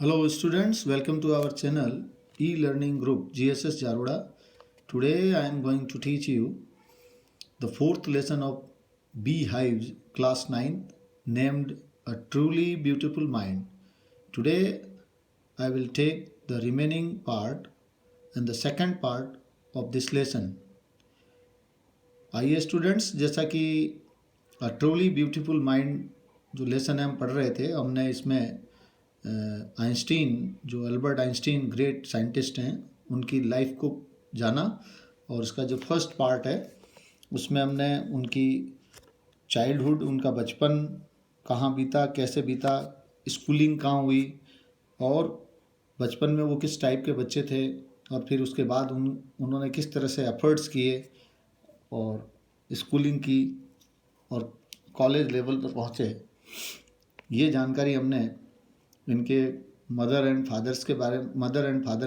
Hello students, welcome to our channel e-learning group GSS Jaroda. Today I am going to teach you the fourth lesson of Beehives class 9 named A Truly Beautiful Mind. Today I will take the remaining part and the second part of this lesson. आइए students, जैसा कि a truly beautiful mind जो lesson हम पढ़ रहे थे, हमने इसमें आइंस्टीन, जो अल्बर्ट आइंस्टीन ग्रेट साइंटिस्ट हैं, उनकी लाइफ को जाना। और इसका जो फर्स्ट पार्ट है उसमें हमने उनकी चाइल्डहुड, उनका बचपन कहाँ बीता, कैसे बीता, स्कूलिंग कहाँ हुई और बचपन में वो किस टाइप के बच्चे थे, और फिर उसके बाद उन्होंने किस तरह से एफर्ट्स किए और स्कूलिंग की और कॉलेज लेवल पर पहुँचे। ये जानकारी हमने इनके मदर एंड फादर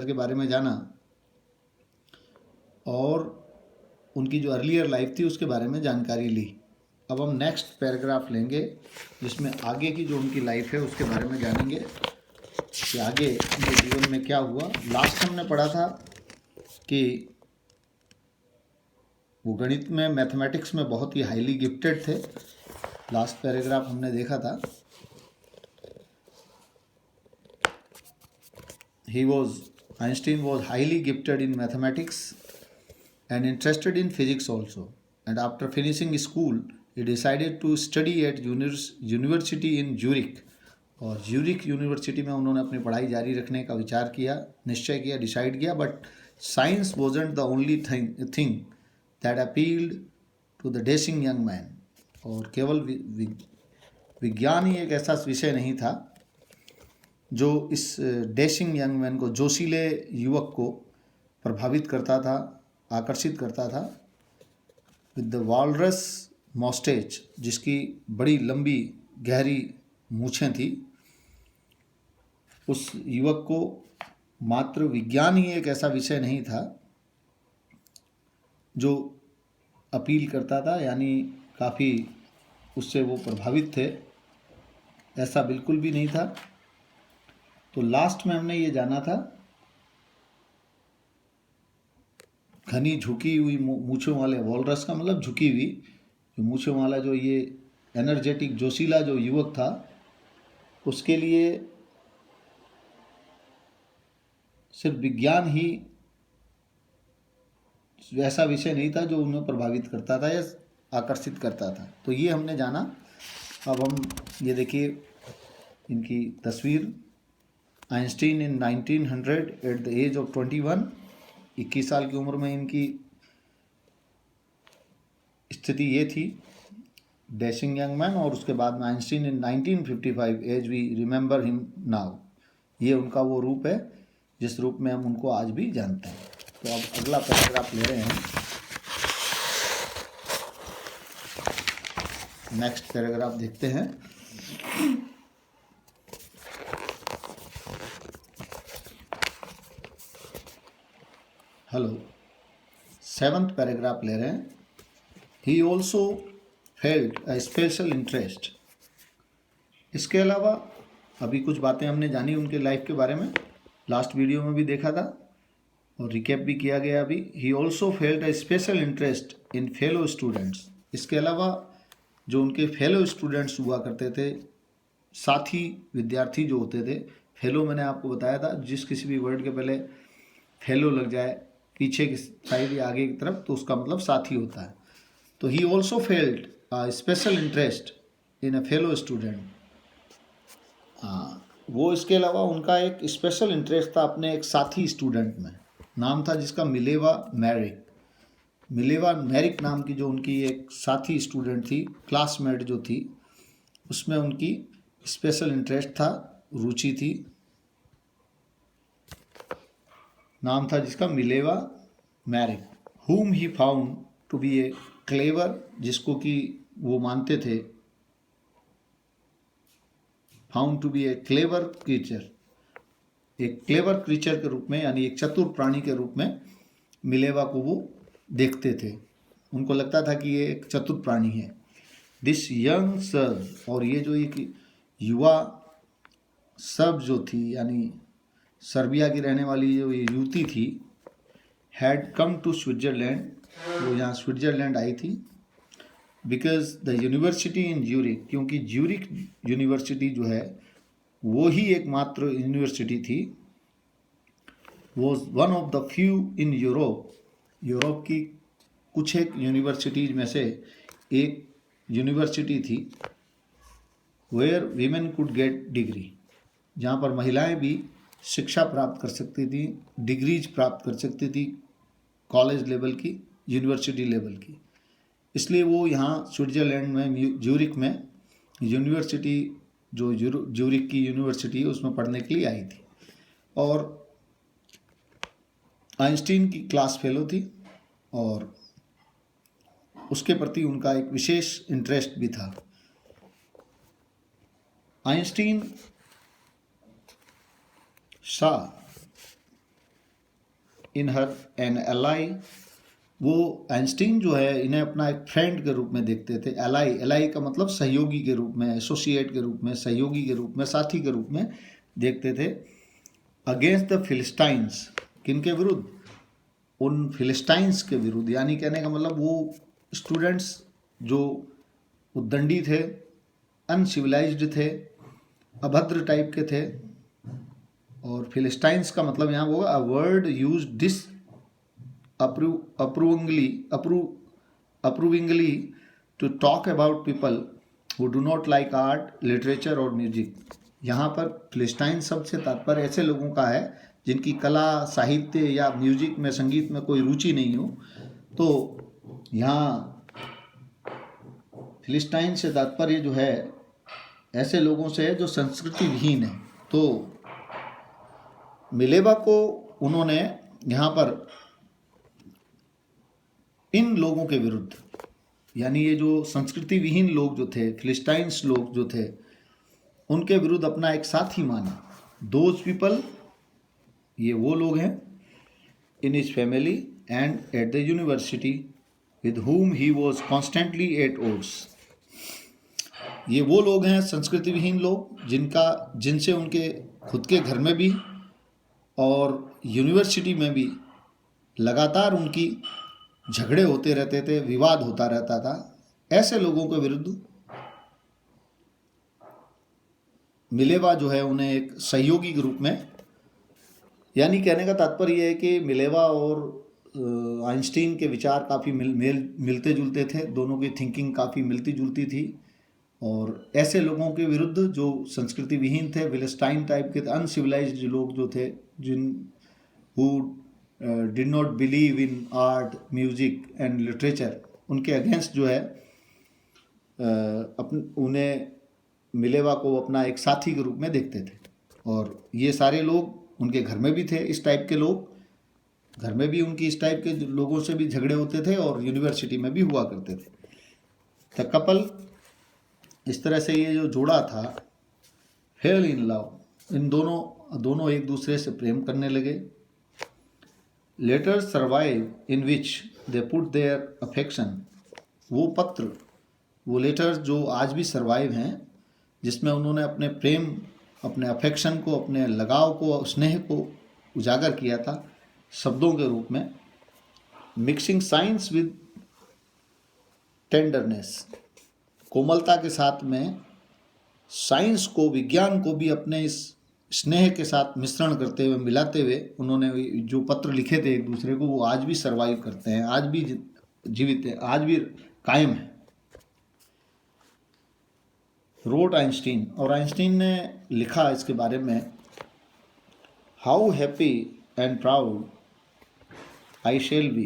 के बारे में जाना और उनकी जो अर्लियर लाइफ थी उसके बारे में जानकारी ली। अब हम नेक्स्ट पैराग्राफ लेंगे जिसमें आगे की जो उनकी लाइफ है उसके बारे में जानेंगे कि आगे उनके जीवन में क्या हुआ। लास्ट हमने पढ़ा था कि वो गणित में, मैथमेटिक्स में बहुत ही हाईली गिफ्टेड थे। लास्ट पैराग्राफ हमने देखा था। Einstein was highly gifted in mathematics and interested in physics also. And after finishing school, he decided to study at university in Zurich. और ज्यूरिक यूनिवर्सिटी में उन्होंने अपनी पढ़ाई जारी रखने का विचार किया, निश्चय किया, डिसाइड किया। But science wasn't the only thing that appealed to the dashing young man. और केवल विज्ञान ही एक ऐसा विषय नहीं था जो इस डैशिंग यंग मैन को, जोशीले युवक को प्रभावित करता था, आकर्षित करता था। विद द वॉलरस मॉस्टेज, जिसकी बड़ी लंबी गहरी मूछें थी, उस युवक को मात्र विज्ञान ही एक ऐसा विषय नहीं था जो अपील करता था, यानी काफ़ी उससे वो प्रभावित थे, ऐसा बिल्कुल भी नहीं था। तो लास्ट में हमने ये जाना था, घनी झुकी हुई मूछों वाले, वॉलरस का मतलब झुकी हुई, जो मूछों वाला जो ये एनर्जेटिक जोशीला जो युवक था, उसके लिए सिर्फ विज्ञान ही ऐसा विषय नहीं था जो उन्हें प्रभावित करता था या आकर्षित करता था। तो ये हमने जाना। अब हम ये देखिए इनकी तस्वीर। Einstein in 1900 at the age of 21, 21 साल की उम्र में इनकी स्थिति ये थी, डैशिंग यंग मैन। और उसके बाद में Einstein in 1955 as we remember him now. ये उनका वो रूप है जिस रूप में हम उनको आज भी जानते हैं। तो अब अगला पैराग्राफ ले रहे हैं। नेक्स्ट पैराग्राफ देखते हैं। हेलो, 7th पैराग्राफ ले रहे हैं। He also felt a special interest. इसके अलावा अभी कुछ बातें हमने जानी उनके लाइफ के बारे में, लास्ट वीडियो में भी देखा था और रिकैप भी किया गया अभी। He also felt a special interest in fellow students. इसके अलावा जो उनके फेलो स्टूडेंट्स हुआ करते थे, साथी विद्यार्थी जो होते थे, फेलो मैंने आपको बताया था, जिस किसी भी वर्ड के पहले फेलो लग जाए पीछे की साइड या आगे की तरफ, तो उसका मतलब साथी होता है। तो he also felt a special interest in a fellow student. वो इसके अलावा उनका एक स्पेशल इंटरेस्ट था अपने एक साथी स्टूडेंट में। नाम था जिसका मिलेवा मैरिक। मिलेवा मैरिक नाम की जो उनकी एक साथी स्टूडेंट थी, क्लासमेट जो थी, उसमें उनकी स्पेशल इंटरेस्ट था, रुचि थी। नाम था जिसका Mileva Maric. whom he found to be a clever, जिसको कि वो मानते थे, found to be a clever creature, एक क्लेवर क्रीचर के रूप में, यानी एक चतुर प्राणी के रूप में मिलेवा को वो देखते थे। उनको लगता था कि ये एक चतुर प्राणी है। दिस यंग सर, और ये जो एक युवा सर्ब जो थी यानी सर्बिया की रहने वाली जो ये युवती थी, हैड कम टू स्विट्ज़रलैंड, वो यहाँ स्विट्ज़रलैंड आई थी, because the university in Zurich, क्योंकि ज्यूरिक यूनिवर्सिटी जो है वो ही एकमात्र यूनिवर्सिटी थी, was one of the few in Europe, Europe की कुछ एक यूनिवर्सिटीज में से एक यूनिवर्सिटी थी, where women could get degree, जहाँ पर महिलाएं भी शिक्षा प्राप्त कर सकती थी, डिग्रीज प्राप्त कर सकती थी, कॉलेज लेवल की, यूनिवर्सिटी लेवल की। इसलिए वो यहाँ स्विट्ज़रलैंड में ज्यूरिक में यूनिवर्सिटी जो ज्यूरिक की यूनिवर्सिटी है उसमें पढ़ने के लिए आई थी, और आइंस्टीन की क्लास फेलो थी और उसके प्रति उनका एक विशेष इंटरेस्ट भी था। Einstein saw in her an ally, वो आइंस्टीन जो है इन्हें अपना एक फ्रेंड के रूप में देखते थे। एलाई का मतलब सहयोगी के रूप में, एसोसिएट के रूप में, सहयोगी के रूप में, साथी के रूप में देखते थे। अगेंस्ट द फिलिस्टाइंस, किनके विरुद्ध? उन फिलिस्टाइंस के विरुद्ध, यानी कहने का मतलब वो स्टूडेंट्स जो उद्दंडी थे, अनसिविलाइज्ड थे, अभद्र टाइप के थे। और फिलिस्टाइंस का मतलब यहाँ होगा a word use disapprovingly to talk about people who do not like art, literature और म्यूजिक। यहाँ पर फिलिस्टाइन शब्द से तात्पर्य ऐसे लोगों का है जिनकी कला, साहित्य या म्यूजिक में, संगीत में कोई रुचि नहीं हो। तो यहाँ फिलिस्टाइन से तात्पर्य जो है ऐसे लोगों से है जो संस्कृति विहीन है। तो मिलेवा को उन्होंने यहाँ पर इन लोगों के विरुद्ध, यानी ये जो संस्कृति विहीन लोग जो थे, फिलिस्टाइंस लोग जो थे, उनके विरुद्ध अपना एक साथी माना। दोज पीपल, ये वो लोग हैं, in his family and at the university with whom he was constantly at odds। ये वो लोग हैं संस्कृति विहीन लोग जिनसे उनके खुद के घर में भी और यूनिवर्सिटी में भी लगातार उनकी झगड़े होते रहते थे, विवाद होता रहता था। ऐसे लोगों के विरुद्ध मिलेवा जो है उन्हें एक सहयोगी के रूप में, यानी कहने का तात्पर्य यह है कि मिलेवा और आइंस्टीन के विचार काफ़ी मिलते जुलते थे, दोनों की थिंकिंग काफ़ी मिलती जुलती थी। और ऐसे लोगों के विरुद्ध जो संस्कृति विहीन थे, फिलिस्टाइन टाइप के अनसिविलाइज्ड लोग जो थे, who did not believe in art, music and literature, उनके अगेंस्ट जो है उन्हें मिलेवा को अपना एक साथी के रूप में देखते थे। और ये सारे लोग उनके घर में भी थे, इस टाइप के लोग घर में भी उनकी इस टाइप के लोगों से भी झगड़े होते थे और यूनिवर्सिटी में भी हुआ करते थे। द कपल, इस तरह से ये जो जोड़ा था, फेल इन लव, इन दोनों एक दूसरे से प्रेम करने लगे। Letter survive in which they put their affection, वो पत्र, वो लेटर्स जो आज भी सर्वाइव हैं, जिसमें उन्होंने अपने प्रेम, अपने अफेक्शन को, अपने लगाव को, स्नेह को उजागर किया था शब्दों के रूप में। मिक्सिंग साइंस विद टेंडरनेस, कोमलता के साथ में साइंस को, विज्ञान को भी अपने इस स्नेह के साथ मिश्रण करते हुए, मिलाते हुए उन्होंने जो पत्र लिखे थे एक दूसरे को, वो आज भी सर्वाइव करते हैं, आज भी जीवित हैं, आज भी कायम है। रोट आइंस्टीन, और आइंस्टीन ने लिखा इसके बारे में, how happy and proud I shall be.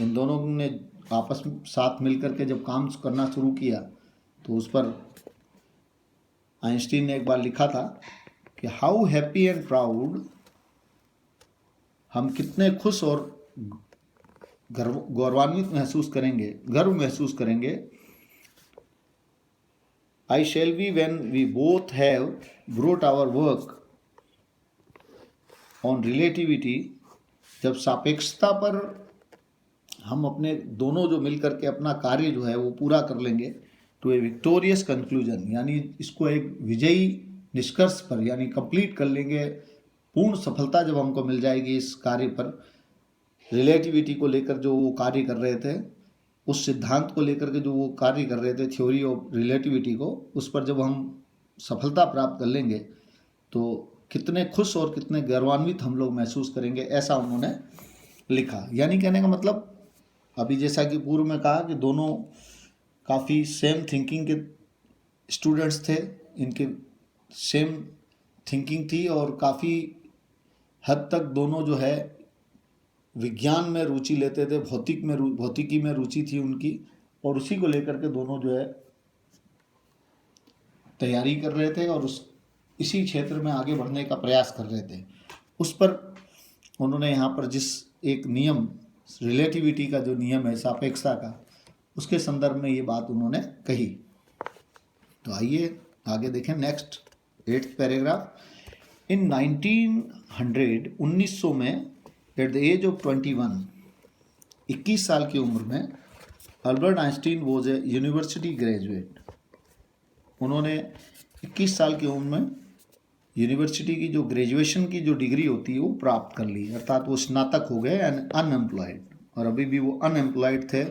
इन दोनों ने आपस में साथ मिलकर के जब काम करना शुरू किया तो उस पर आइंस्टीन ने एक बार लिखा था कि हाउ हैप्पी एंड प्राउड, हम कितने खुश और गौरवान्वित महसूस करेंगे, गर्व महसूस करेंगे, I shall be when we both have brought our work on relativity, जब सापेक्षता पर हम अपने दोनों जो मिलकर के अपना कार्य जो है वो पूरा कर लेंगे, टू ए विक्टोरियस कंक्लूजन, यानी इसको एक विजयी निष्कर्ष पर यानी कंप्लीट कर लेंगे, पूर्ण सफलता जब हमको मिल जाएगी इस कार्य पर, रिलेटिविटी को लेकर जो वो कार्य कर रहे थे, उस सिद्धांत को लेकर के जो वो कार्य कर रहे थे, थ्योरी ऑफ रिलेटिविटी को, उस पर जब हम सफलता प्राप्त कर लेंगे तो कितने खुश और कितने गौरवान्वित हम लोग महसूस करेंगे, ऐसा उन्होंने लिखा। यानी कहने का मतलब, अभी जैसा कि पूर्व में कहा कि दोनों काफ़ी सेम थिंकिंग के स्टूडेंट्स थे, इनके सेम थिंकिंग थी और काफ़ी हद तक दोनों जो है विज्ञान में रुचि लेते थे, भौतिकी में रुचि थी उनकी, और उसी को लेकर के दोनों जो है तैयारी कर रहे थे और इसी क्षेत्र में आगे बढ़ने का प्रयास कर रहे थे। उस पर उन्होंने यहाँ पर जिस एक नियम, रिलेटिविटी का जो नियम है सापेक्षता का, उसके संदर्भ में ये बात उन्होंने कही। तो आइए आगे देखें नेक्स्ट 8th पैराग्राफ। इन 1900 में एट द एज ऑफ 21 साल की उम्र में Albert Einstein was a university graduate. उन्होंने 21 साल की उम्र में यूनिवर्सिटी की जो ग्रेजुएशन की जो डिग्री होती है वो प्राप्त कर ली, अर्थात वो स्नातक हो गए एंड अनएम्प्लॉयड, और अभी भी वो अनएम्प्लॉयड थे।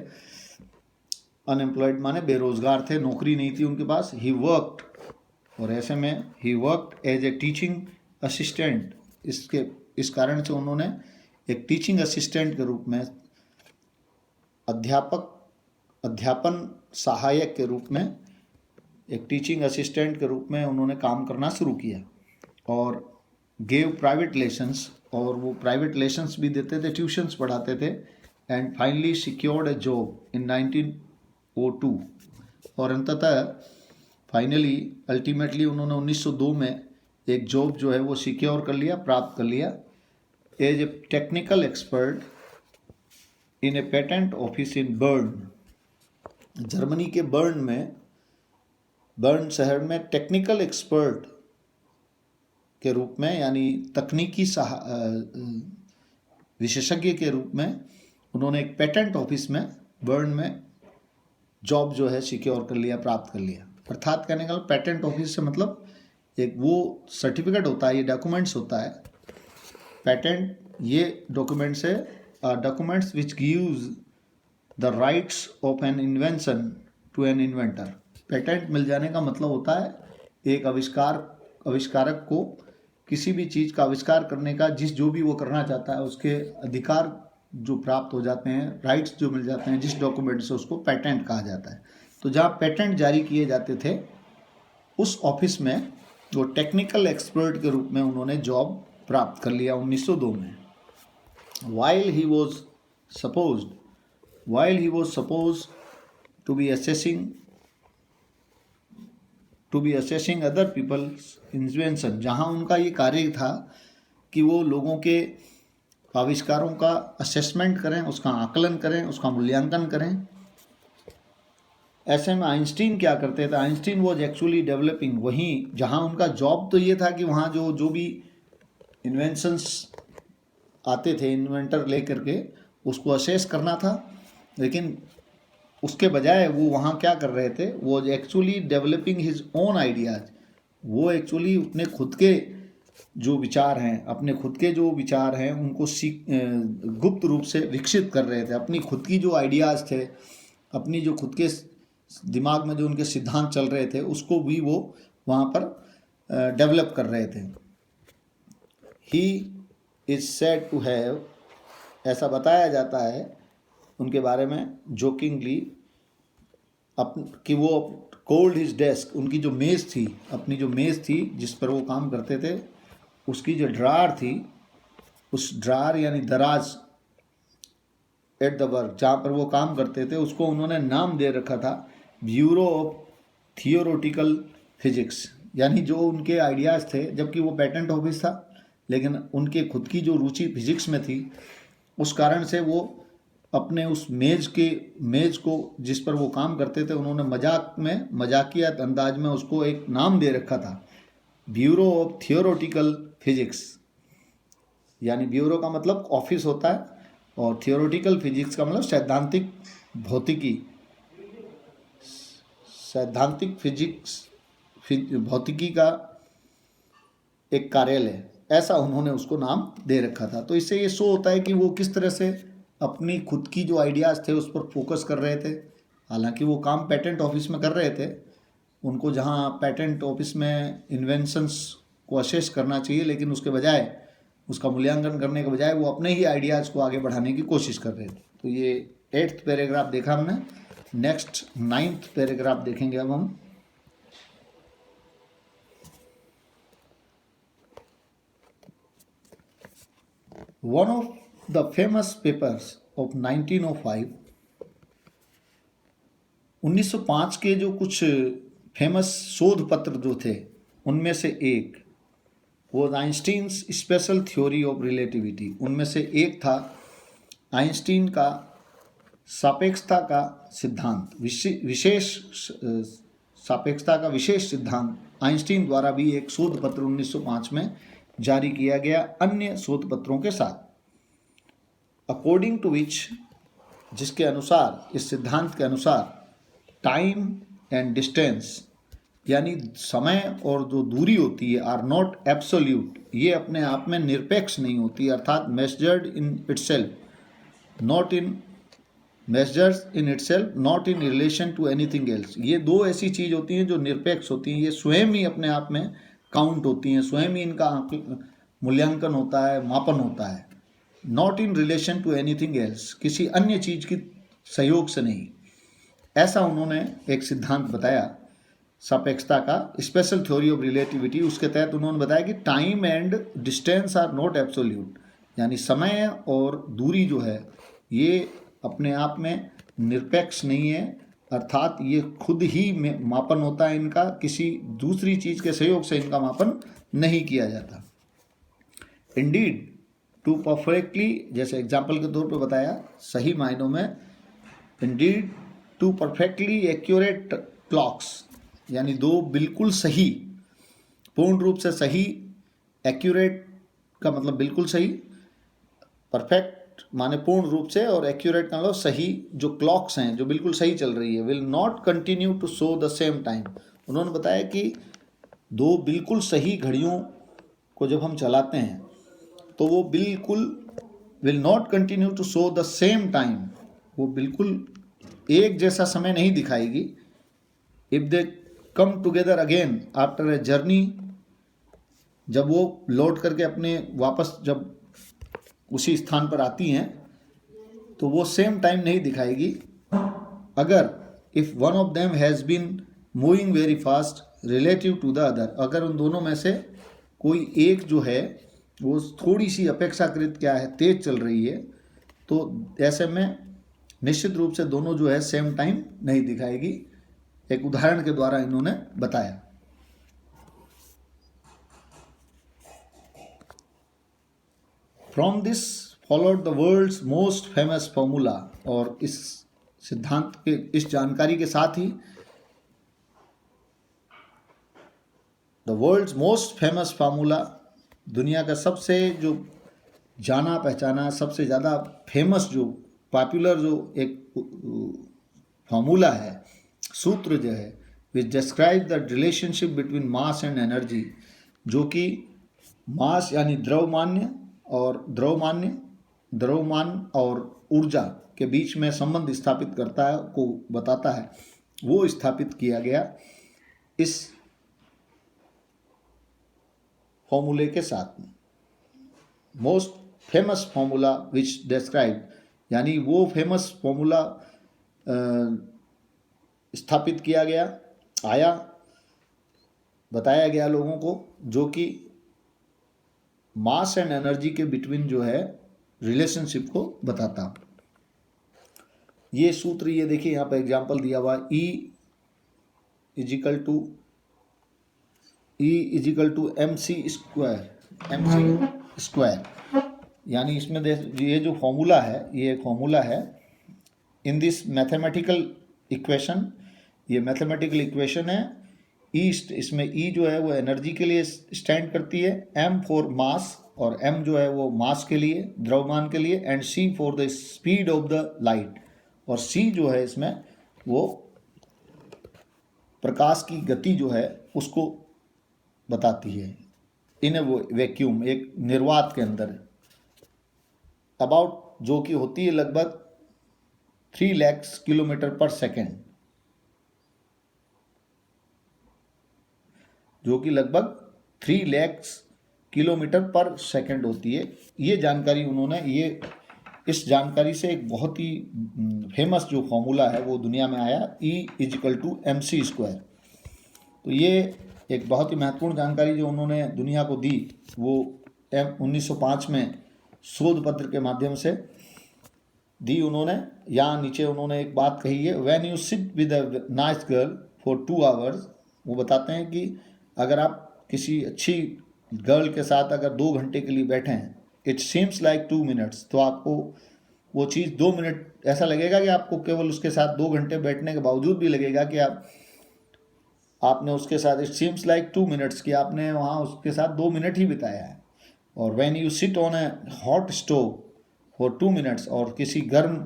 अनएम्प्लॉयड माने बेरोजगार थे, नौकरी नहीं थी उनके पास। ही वर्कड, और ऐसे में ही worked as a teaching assistant. इस कारण से उन्होंने एक टीचिंग असिस्टेंट के रूप में, अध्यापन सहायक के रूप में, एक टीचिंग असिस्टेंट के रूप में उन्होंने काम करना शुरू किया, और गेव प्राइवेट लेसन्स, और वो प्राइवेट लेसन्स भी देते थे, ट्यूशन्स पढ़ाते थे। And finally secured A job in 1902, और अंततः फाइनली अल्टीमेटली उन्होंने 1902 में एक जॉब जो है वो सिक्योर कर लिया, प्राप्त कर लिया, as a technical expert in a patent office in Bern. Germany के बर्न शहर में टेक्निकल एक्सपर्ट के रूप में, यानी तकनीकी विशेषज्ञ के रूप में उन्होंने एक पेटेंट ऑफिस में बर्न में जॉब जो है सिक्योर कर लिया, प्राप्त कर लिया। अर्थात कहने का पेटेंट ऑफिस से मतलब एक वो सर्टिफिकेट होता है, ये डॉक्यूमेंट्स होता है। पेटेंट ये डॉक्यूमेंट्स है, documents which gives the rights of an invention to an inventor. Patent मिल जाने का मतलब होता है एक आविष्कारक को किसी भी चीज़ का आविष्कार करने का, जो भी वो करना चाहता है उसके अधिकार जो प्राप्त हो जाते हैं, राइट्स जो मिल जाते हैं जिस डॉक्यूमेंट से, उसको पेटेंट कहा जाता है। तो जहाँ पेटेंट जारी किए जाते थे उस ऑफिस में वो टेक्निकल एक्सपर्ट के रूप में उन्होंने जॉब प्राप्त कर लिया 1902 में। While he was supposed to be assessing other people's invention, जहाँ उनका ये कार्य था कि वो लोगों के आविष्कारों का असेसमेंट करें, उसका आकलन करें, उसका मूल्यांकन करें। ऐसे में आइंस्टीन क्या करते थे? आइंस्टीन वॉज एक्चुअली डेवलपिंग, वहीं जहाँ उनका जॉब तो ये था कि वहाँ जो भी इन्वेंशंस आते थे इन्वेंटर लेकर के उसको असेस करना था, लेकिन उसके बजाय वो वहाँ क्या कर रहे थे? वो actually developing his own ideas. वो एक्चुअली अपने खुद के जो विचार हैं उनको गुप्त रूप से विकसित कर रहे थे। अपनी खुद की जो आइडियाज़ थे, अपनी जो खुद के दिमाग में जो उनके सिद्धांत चल रहे थे, उसको भी वो वहाँ पर डेवलप कर रहे थे। He is said to have, ऐसा बताया जाता है उनके बारे में जोकिंगली, कि वो कोल्ड हिज डेस्क, उनकी जो मेज़ थी, अपनी जो मेज़ थी जिस पर वो काम करते थे, उसकी जो ड्रार थी, उस ड्रार यानी दराज एट द वर्क, जहाँ पर वो काम करते थे, उसको उन्होंने नाम दे रखा था ब्यूरो ऑफ थियोरेटिकल फिजिक्स। यानी जो उनके आइडियाज़ थे, जबकि वो पेटेंट ऑफिस था, लेकिन उनके खुद की जो रुचि फिजिक्स में थी, उस कारण से वो अपने उस मेज़ को जिस पर वो काम करते थे, उन्होंने मजाकिया अंदाज में उसको एक नाम दे रखा था, ब्यूरो ऑफ थियोरेटिकल फिजिक्स। यानी ब्यूरो का मतलब ऑफिस होता है, और थियोरेटिकल फिजिक्स का मतलब सैद्धांतिक भौतिकी का एक कार्यालय, ऐसा उन्होंने उसको नाम दे रखा था। तो इससे ये शो होता है कि वो किस तरह से अपनी खुद की जो आइडियाज़ थे उस पर फोकस कर रहे थे। हालांकि वो काम पेटेंट ऑफिस में कर रहे थे, उनको जहाँ पेटेंट ऑफिस में इन्वेंशंस को असेस करना चाहिए, लेकिन उसके बजाय, उसका मूल्यांकन करने के बजाय वो अपने ही आइडियाज़ को आगे बढ़ाने की कोशिश कर रहे थे। तो ये 8th पैराग्राफ देखा हमने। नेक्स्ट 9th पैराग्राफ देखेंगे अब हम। One of the famous papers of 1905, 1905 के जो कुछ फेमस शोध पत्र जो थे उनमें से एक वो Einstein's special theory of relativity. उनमें से एक था आइंस्टीन का सापेक्षता का सिद्धांत, विशेष सापेक्षता का विशेष सिद्धांत आइंस्टीन द्वारा भी एक शोध पत्र 1905 में जारी किया गया अन्य शोध पत्रों के साथ। अकॉर्डिंग टू विच, जिसके अनुसार, इस सिद्धांत के अनुसार, टाइम एंड डिस्टेंस यानी समय और जो दूरी होती है आर नॉट एब्सोल्यूट, ये अपने आप में निरपेक्ष नहीं होती, अर्थात measured in itself not in measures in itself not in relation to anything else. ये दो ऐसी चीज़ होती हैं जो निरपेक्ष होती हैं, ये स्वयं ही अपने आप में काउंट होती हैं, स्वयं ही इनका मूल्यांकन होता है, मापन होता है। Not in relation to anything else, किसी अन्य चीज़ की सहयोग से नहीं, ऐसा उन्होंने एक सिद्धांत बताया सापेक्षता का, स्पेशल थ्योरी ऑफ रिलेटिविटी। उसके तहत उन्होंने बताया कि time and distance are not absolute, यानी समय और दूरी जो है ये अपने आप में निरपेक्ष नहीं है, अर्थात ये खुद ही में मापन होता है इनका, किसी दूसरी चीज़ के सहयोग से इनका मापन नहीं किया जाता। इंडीड टू परफेक्टली, जैसे एग्जाम्पल के तौर पर बताया, सही मायनों में, indeed two perfectly accurate clocks, यानी दो बिल्कुल सही, पूर्ण रूप से सही, एक्यूरेट का मतलब बिल्कुल सही, परफेक्ट माने पूर्ण रूप से, और एक्यूरेट का मतलब सही, जो क्लॉक्स हैं जो बिल्कुल सही चल रही है, will not continue to show the same time. उन्होंने बताया कि दो बिल्कुल सही घड़ियों को जब हम चलाते हैं तो वो बिल्कुल will not continue to show the same time, वो बिल्कुल एक जैसा समय नहीं दिखाएगी। If they come together again after a journey, जब वो लौट करके अपने वापस जब उसी स्थान पर आती हैं तो वो सेम टाइम नहीं दिखाएगी। अगर if one of them has been moving very fast relative to the other, अगर उन दोनों में से कोई एक जो है वो थोड़ी सी अपेक्षाकृत क्या है तेज चल रही है, तो ऐसे में निश्चित रूप से दोनों जो है सेम टाइम नहीं दिखाएगी। एक उदाहरण के द्वारा इन्होंने बताया। From this followed the world's most famous formula, और इस सिद्धांत के, इस जानकारी के साथ ही the world's most famous formula, दुनिया का सबसे जो जाना पहचाना, सबसे ज़्यादा फेमस, जो पॉपुलर जो एक फार्मूला है, सूत्र जो है, विच describe the relationship between mass and energy, जो कि मास यानी द्रव्यमान और ऊर्जा के बीच में संबंध स्थापित करता है, को बताता है, वो स्थापित किया गया इस फॉर्मूले के साथ में। Most famous formula which describe, यानी वो फेमस फॉर्मूला स्थापित किया गया, बताया गया लोगों को, जो कि मास एंड एनर्जी के बिटवीन जो है रिलेशनशिप को बताता। ये सूत्र, ये देखिए यहाँ पर एग्जाम्पल दिया हुआ, E equal to MC square, यानी इसमें ये जो फॉर्मूला है, ये फॉर्मूला है इन दिस मैथमेटिकल इक्वेशन, ये मैथमेटिकल इक्वेशन है। ई, इसमें ई जो है वो एनर्जी के लिए स्टैंड करती है, M फॉर मास, और M जो है वो मास के लिए, द्रव्यमान के लिए, and C for the speed of the light, और C जो है इसमें वो प्रकाश की गति जो है उसको बताती है। इन ए वैक्यूम, एक निर्वात के अंदर, अबाउट, जो कि होती है लगभग 3 लाख किलोमीटर पर सेकेंड, जो कि लगभग 3 लाख किलोमीटर पर सेकेंड होती है। ये जानकारी उन्होंने, ये इस जानकारी से एक बहुत ही फेमस जो फॉर्मूला है वो दुनिया में आया, E=mc²। तो ये एक बहुत ही महत्वपूर्ण जानकारी जो उन्होंने दुनिया को दी, वो 1905 में शोध पत्र के माध्यम से दी उन्होंने। यहाँ नीचे उन्होंने एक बात कही है, when you sit with a nice girl for 2 hours, वो बताते हैं कि अगर आप किसी अच्छी गर्ल के साथ अगर 2 घंटे के लिए बैठे हैं, इट सीम्स लाइक 2 मिनट्स, तो आपको वो चीज़ 2 मिनट ऐसा लगेगा कि आपको केवल उसके साथ 2 घंटे बैठने के बावजूद भी लगेगा कि आपने उसके साथ, इट सीम्स लाइक 2 मिनट्स, कि आपने वहाँ उसके साथ 2 मिनट ही बिताया है। और when you sit on A hot stove for 2 minutes, और किसी गर्म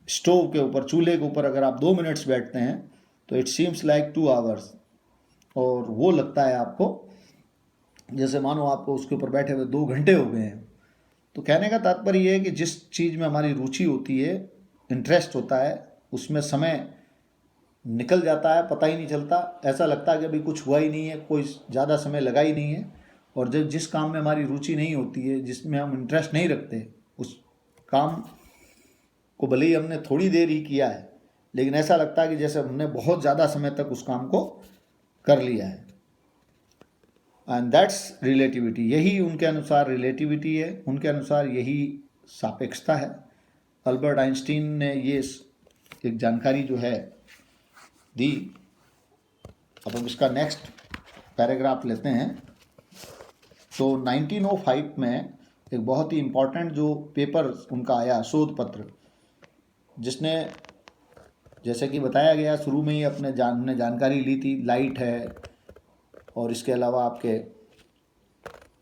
स्टोव के ऊपर, चूल्हे के ऊपर अगर आप 2 मिनट्स बैठते हैं तो इट सीम्स लाइक 2 आवर्स, और वो लगता है आपको जैसे मानो आपको उसके ऊपर बैठे हुए 2 घंटे हो गए हैं। तो कहने का तात्पर्य ये है कि जिस चीज़ में हमारी रुचि होती है, इंटरेस्ट होता है, उसमें समय निकल जाता है, पता ही नहीं चलता, ऐसा लगता है कि अभी कुछ हुआ ही नहीं है, कोई ज़्यादा समय लगा ही नहीं है। और जब जिस काम में हमारी रुचि नहीं होती है, जिसमें हम इंटरेस्ट नहीं रखते, उस काम को भले ही हमने थोड़ी देर ही किया है, लेकिन ऐसा लगता है कि जैसे हमने बहुत ज़्यादा समय तक उस काम को कर लिया है। एंड दैट्स रिलेटिविटी, यही उनके अनुसार रिलेटिविटी है, उनके अनुसार यही सापेक्षता है। अल्बर्ट आइंस्टीन ने ये एक जानकारी जो है दी। अब हम इसका नेक्स्ट पैराग्राफ लेते हैं। तो 1905 में एक बहुत ही इम्पोर्टेंट जो पेपर उनका आया, शोध पत्र, जिसने, जैसे कि बताया गया शुरू में ही अपने जानकारी ली थी, लाइट है और इसके अलावा आपके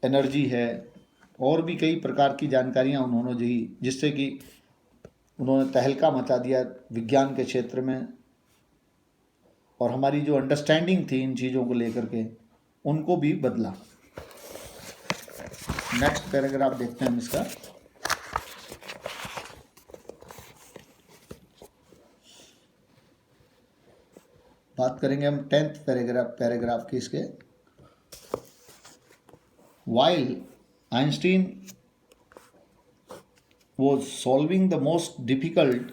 एनर्जी है, और भी कई प्रकार की जानकारियां उन्होंने दी, जिससे कि उन्होंने तहलका मचा दिया विज्ञान के क्षेत्र में, और हमारी जो अंडरस्टैंडिंग थी इन चीज़ों को लेकर के, उनको भी बदला। नेक्स्ट पैराग्राफ देखते हैं हम इसका। बात करेंगे हम 10th पैराग्राफ की इसके। While Einstein was solving the most difficult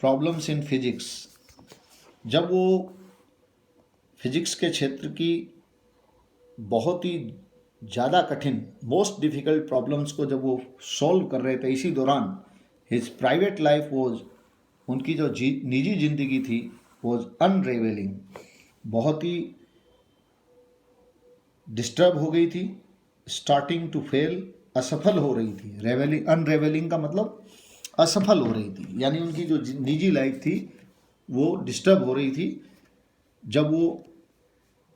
problems in physics, जब वो फिजिक्स के क्षेत्र की बहुत ही ज़्यादा कठिन, मोस्ट डिफ़िकल्ट प्रॉब्लम्स को जब वो सॉल्व कर रहे थे, इसी दौरान हिज प्राइवेट लाइफ वॉज, उनकी जो निजी जिंदगी थी, वॉज अनरेवलिंग, बहुत ही डिस्टर्ब हो गई थी, स्टार्टिंग टू फेल, असफल हो रही थी। रेवलिंग, अनरेवलिंग का मतलब असफल हो रही थी, यानी उनकी जो निजी लाइफ थी वो डिस्टर्ब हो रही थी। जब वो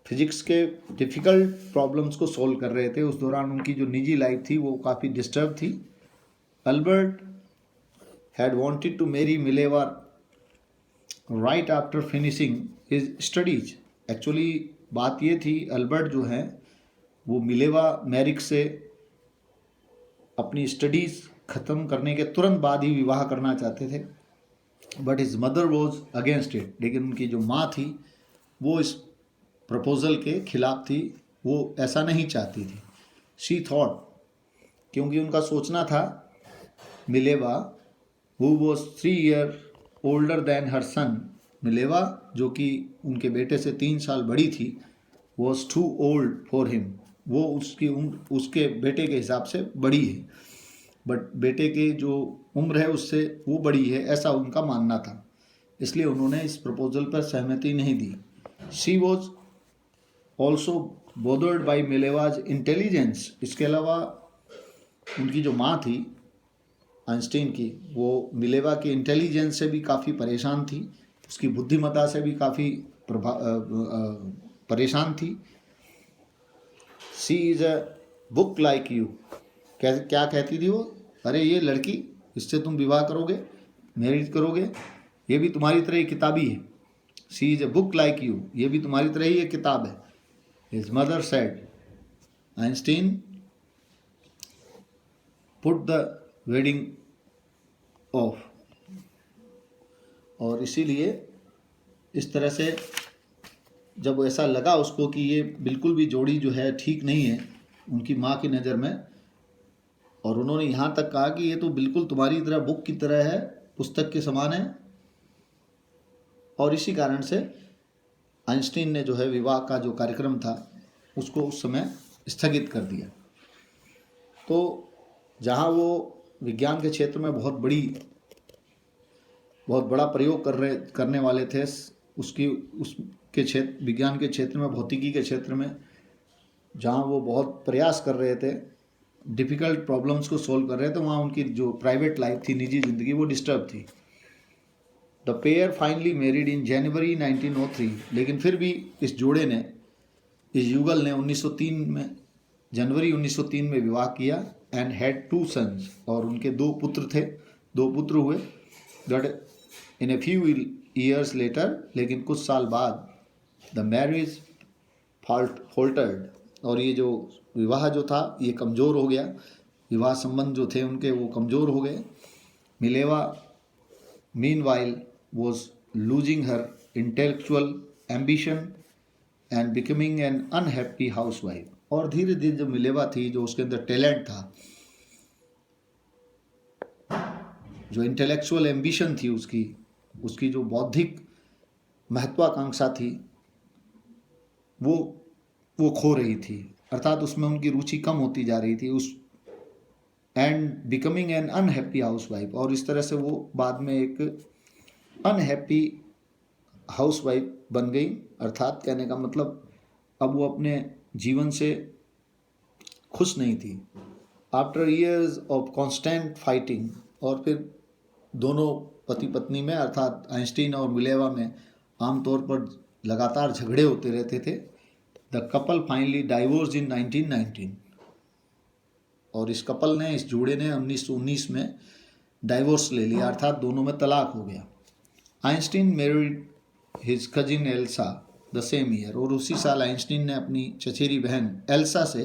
फिजिक्स के डिफ़िकल्ट प्रॉब्लम्स को सॉल्व कर रहे थे, उस दौरान उनकी जो निजी लाइफ थी वो काफ़ी डिस्टर्ब थी। Albert had wanted to marry Mileva right after finishing his studies. Actually बात ये थी, अल्बर्ट जो हैं वो मिलेवा मैरिक से अपनी स्टडीज़ ख़त्म करने के तुरंत बाद ही विवाह करना चाहते थे, but his mother was against it. लेकिन उनकी जो माँ थी वो इस प्रपोज़ल के खिलाफ थी, वो ऐसा नहीं चाहती थी। शी थॉट, क्योंकि उनका सोचना था, Mileva who was 3 year older than her son, Mileva जो कि उनके बेटे से 3 साल बड़ी थी, was too old for him, वो उसके बेटे के हिसाब से बड़ी है, बट बेटे की जो उम्र है उससे वो बड़ी है, ऐसा उनका मानना था। इसलिए उन्होंने इस प्रपोजल पर सहमति नहीं दी। She was also bothered by Mileva's intelligence, इसके अलावा उनकी जो माँ थी आइंस्टीन की, वो मिलेवा की इंटेलिजेंस से भी काफ़ी परेशान थी, उसकी बुद्धिमत्ता से भी काफ़ी परेशान थी। She is a book like you, क्या कहती थी वो, अरे ये लड़की, इससे तुम विवाह करोगे, मैरिज करोगे, ये भी तुम्हारी तरह ही किताबी है। She is a book like you, ये भी तुम्हारी तरह ही एक किताब है। His mother said, Einstein, put the wedding off. और इसीलिए इस तरह से जब ऐसा लगा उसको कि ये बिल्कुल भी जोड़ी जो है ठीक नहीं है उनकी माँ की नज़र में, और उन्होंने यहाँ तक कहा कि ये तो बिल्कुल तुम्हारी तरह बुक की तरह है, पुस्तक के समान है, और इसी कारण से आइंस्टीन ने जो है विवाह का जो कार्यक्रम था उसको उस समय स्थगित कर दिया। तो जहाँ वो विज्ञान के क्षेत्र में बहुत बड़ा प्रयोग करने वाले थे, उसके क्षेत्र विज्ञान के क्षेत्र में, भौतिकी के क्षेत्र में जहाँ वो बहुत प्रयास कर रहे थे, डिफ़िकल्ट प्रॉब्लम्स को सोल्व कर रहे थे, वहाँ उनकी जो प्राइवेट लाइफ थी, निजी ज़िंदगी, वो डिस्टर्ब थी। The pair finally married in January 1903, लेकिन फिर भी इस जोड़े ने, इस युगल ने 1903 में, जनवरी 1903 में विवाह किया। एंड हैड 2 सन्स, और उनके 2 पुत्र थे, 2 पुत्र हुए। But in a few years later, लेकिन कुछ साल बाद, द मैरिज फॉल्टर्ड, और ये जो विवाह जो था ये कमज़ोर हो गया, विवाह संबंध जो थे उनके वो कमज़ोर हो गए। Mileva meanwhile was losing her intellectual ambition and becoming an unhappy housewife। और धीरे धीरे जो मिलेवा थी, जो उसके अंदर टैलेंट था, जो इंटेलेक्चुअल एम्बिशन थी उसकी जो बौद्धिक महत्वाकांक्षा थी, वो खो रही थी, अर्थात उसमें उनकी रुचि कम होती जा रही थी। And becoming an unhappy housewife, और इस तरह से वो बाद में एक अनहैप्पी हाउसवाइफ बन गई। अर्थात कहने का मतलब अब वो अपने जीवन से खुश नहीं थी। After years of constant fighting, और फिर दोनों पति पत्नी में, अर्थात आइंस्टीन और मिलेवा में आमतौर पर लगातार झगड़े होते रहते थे। द कपल फाइनली डाइवोर्स इन 1919, और इस कपल ने, इस जोड़े ने 1919 में डाइवोर्स ले लिया, अर्थात दोनों में तलाक हो गया। Einstein married his cousin Elsa the same year, और उसी साल आइंस्टीन ने अपनी चचेरी बहन एल्सा से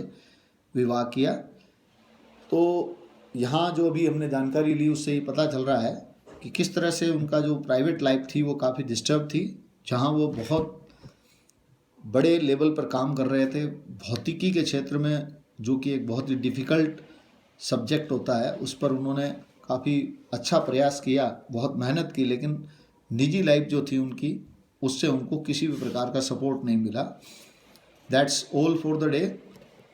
विवाह किया। तो यहाँ जो अभी हमने जानकारी ली उससे ये पता चल रहा है कि किस तरह से उनका जो प्राइवेट लाइफ थी वो काफ़ी डिस्टर्ब थी, जहाँ वो बहुत बड़े लेवल पर काम कर रहे थे भौतिकी के क्षेत्र में, जो कि एक बहुत ही डिफ़िकल्ट सब्जेक्ट होता है, उस पर उन्होंने काफ़ी अच्छा प्रयास किया, बहुत मेहनत की, लेकिन निजी लाइफ जो थी उनकी, उससे उनको किसी भी प्रकार का सपोर्ट नहीं मिला। That's all for the day.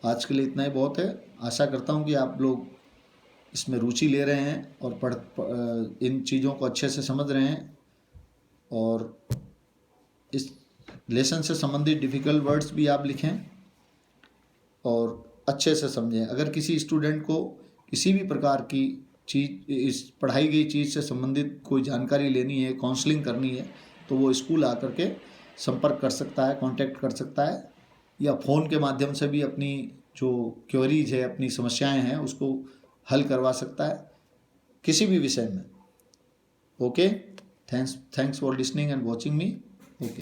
आज के लिए इतना ही बहुत है। आशा करता हूँ कि आप लोग इसमें रुचि ले रहे हैं और इन चीज़ों को अच्छे से समझ रहे हैं, और इस लेसन से संबंधित डिफ़िकल्ट वर्ड्स भी आप लिखें और अच्छे से समझें। अगर किसी स्टूडेंट को किसी भी प्रकार की चीज़, इस पढ़ाई गई चीज़ से संबंधित कोई जानकारी लेनी है, काउंसलिंग करनी है, तो वो स्कूल आकर के संपर्क कर सकता है, कांटेक्ट कर सकता है, या फ़ोन के माध्यम से भी अपनी जो क्वेरीज है, अपनी समस्याएं हैं, उसको हल करवा सकता है किसी भी विषय में। Okay, thanks for listening and watching me. Okay.